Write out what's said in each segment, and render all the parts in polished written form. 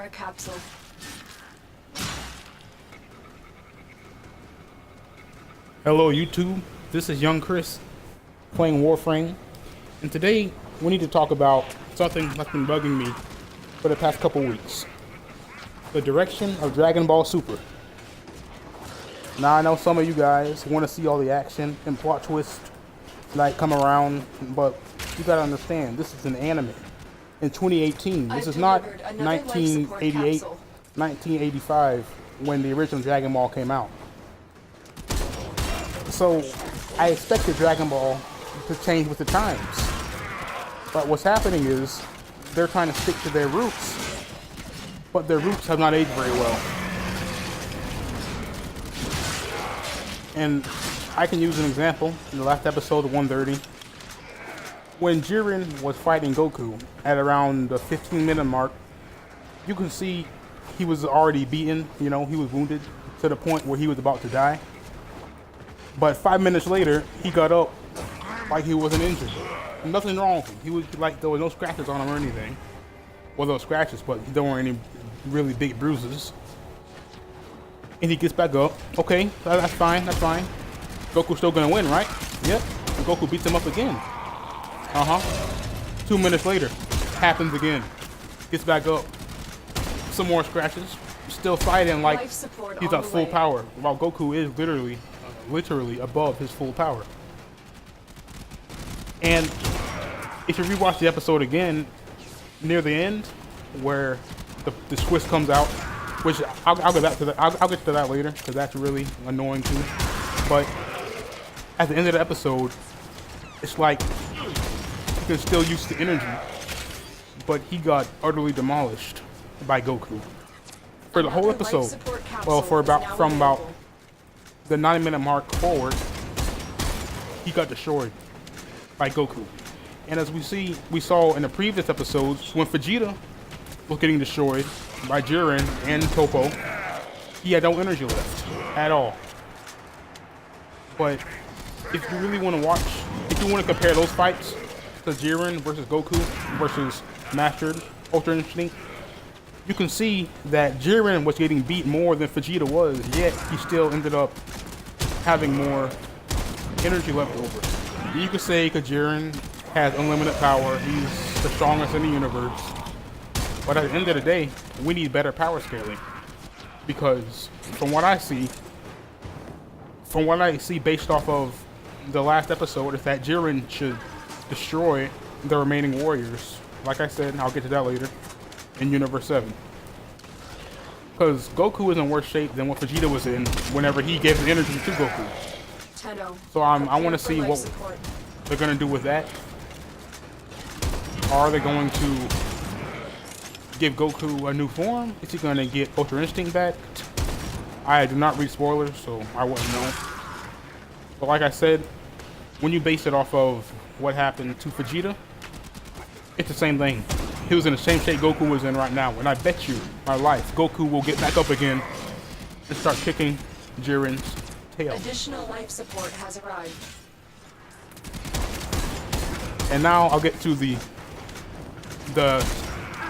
support capsule. Hello YouTube, this is YyoungChris playing Warframe, and today we need to talk about something that's been bugging me for the past couple weeks. The direction of Dragon Ball Super. Now I know some of you guys want to see all the action and plot twists like come around, but you gotta understand, this is an anime in 2018. This is not 1988, 1985 when the original Dragon Ball came out. So I expected Dragon Ball to change with the times. But what's happening is they're trying to stick to their roots, but their roots have not aged very well. And I can use an example in the last episode of 130. When Jiren was fighting Goku at around the 15-minute mark, you can see he was already beaten, he was wounded to the point where he was about to die. But 5 minutes later, he got up like he wasn't injured. Nothing wrong with him. He was like, there were no scratches on him or anything. Well, there were scratches, but there weren't any really big bruises. And he gets back up. Okay, that's fine, that's fine. Goku's still gonna win, right? Yep. And Goku beats him up again. 2 minutes later, happens again. Gets back up. Some more scratches. Still fighting like he's at full power, while Goku is literally above his full power. And if you rewatch the episode again, near the end, where the twist comes out, which I'll get back to that. I'll get to that later because that's really annoying too. But at the end of the episode, it's like he can still use the energy, but he got utterly demolished by Goku for the whole episode. Well, from about the 90-minute mark forward, he got destroyed by Goku. And as we saw in the previous episodes, when Vegeta was getting destroyed by Jiren and Toppo, he had no energy left at all. But if you really want to watch, if you want to compare those fights to Jiren versus Goku versus Mastered Ultra Instinct, you can see that Jiren was getting beat more than Vegeta was, yet he still ended up having more energy left over. You could say because Jiren has unlimited power, he's the strongest in the universe. But at the end of the day, we need better power scaling. Because from what I see based off of the last episode, is that Jiren should destroy the remaining warriors. Like I said, and I'll get to that later, in Universe 7. Because Goku is in worse shape than what Vegeta was in whenever he gave his energy to Goku. So I want to see what they're going to do with that. Are they going to give Goku a new form? Is he going to get Ultra Instinct back? I do not read spoilers, so I wouldn't know. But like I said, when you base it off of what happened to Vegeta, it's the same thing. He was in the same shape Goku was in right now, and I bet you my life Goku will get back up again and start kicking Jiren's tail. Additional life support has arrived. And now I'll get to the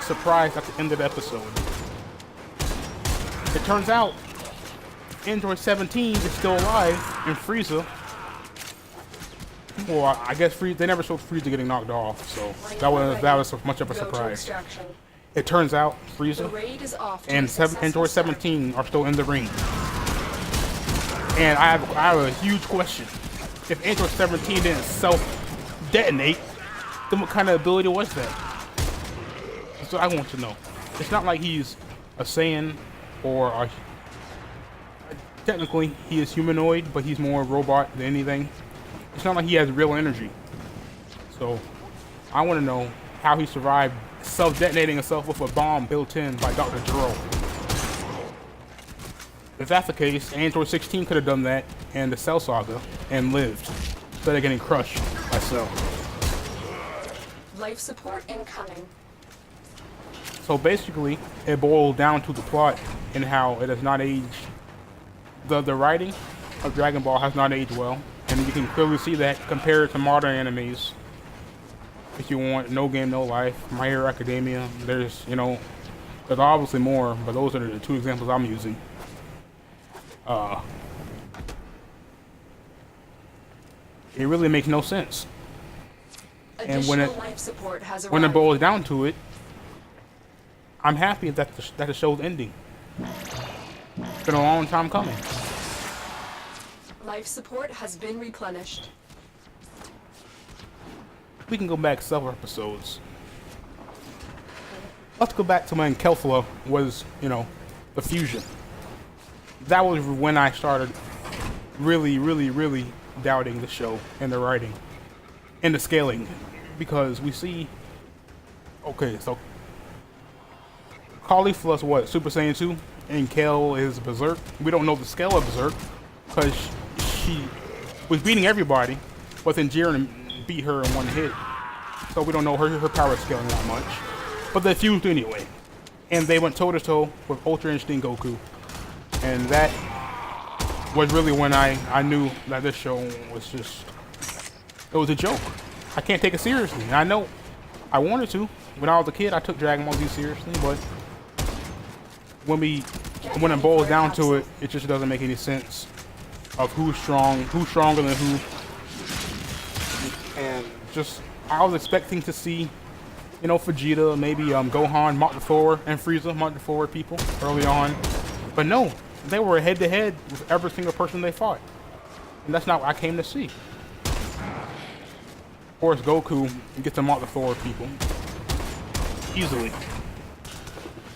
surprise at the end of the episode. It turns out Android 17 is still alive, and Frieza, well, I guess they never showed Frieza getting knocked off, so that was much of a surprise. It turns out Frieza and Android 17 are still in the ring. And I have a huge question. If Android 17 didn't self-detonate, then what kind of ability was that? That's what I want to know. It's not like he's a Saiyan or technically he is humanoid, but he's more robot than anything. It's not like he has real energy. So I want to know how he survived self-detonating himself with a bomb built in by Dr. Gero. If that's the case, Android 16 could have done that in the Cell Saga and lived instead of getting crushed by Cell. Life support incoming. So basically, it boiled down to the plot and how it has not aged. The writing of Dragon Ball has not aged well, and you can clearly see that compared to modern animes. If you want No Game No Life, My Hero Academia, there's There's obviously more, but those are the two examples I'm using. It really makes no sense. And Additional life support has when it arrived. boils down to it, I'm happy that the show's ending. It's been a long time coming. Life support has been replenished. We can go back several episodes. Let's go back to when Kelthla was, you know, the fusion. That was when I started really doubting the show and the writing and the scaling, because we see, okay, so Caulifla's what, Super Saiyan 2, and Kel is Berserk. We don't know the scale of Berserk because she was beating everybody, but then Jiren beat her in one hit, so we don't know her power scaling that much. But they fused anyway, and they went toe to toe with Ultra Instinct Goku, and that was really when I knew that this show was just, it was a joke. I can't take it seriously. And I know I wanted to. When I was a kid, I took Dragon Ball Z seriously, but when it boils down to it, it just doesn't make any sense of who's stronger than who. And just, I was expecting to see, you know, Vegeta, maybe Gohan, Mark the Thor, and Frieza, Mark the Thor people early on. But no, they were head to head with every single person they fought. And that's not what I came to see. Of course, Goku gets to Mark the Thor people easily.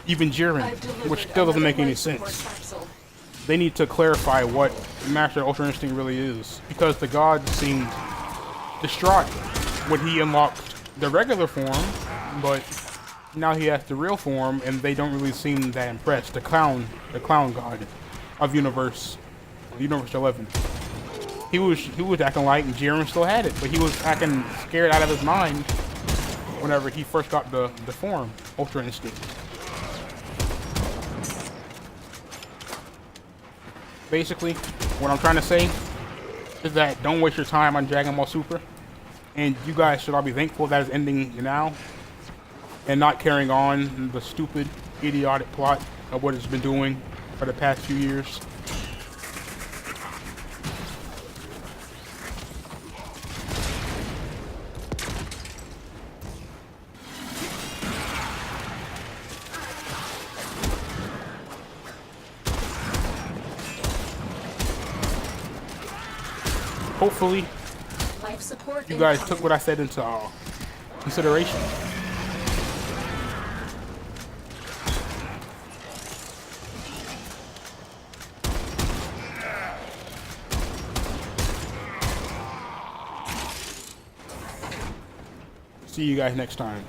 Even Jiren, which still doesn't make any sense. They need to clarify what Master Ultra Instinct really is, because the god seemed distraught when he unlocked the regular form, but now he has the real form, and they don't really seem that impressed. The clown god of Universe 11. He was acting like Jiren still had it, but he was acting scared out of his mind whenever he first got the form, Ultra Instinct. Basically, what I'm trying to say is that don't waste your time on Dragon Ball Super, and you guys should all be thankful that it's ending now and not carrying on the stupid, idiotic plot of what it's been doing for the past few years. Hopefully, Life support you guys incoming. took what I said into consideration. See you guys next time.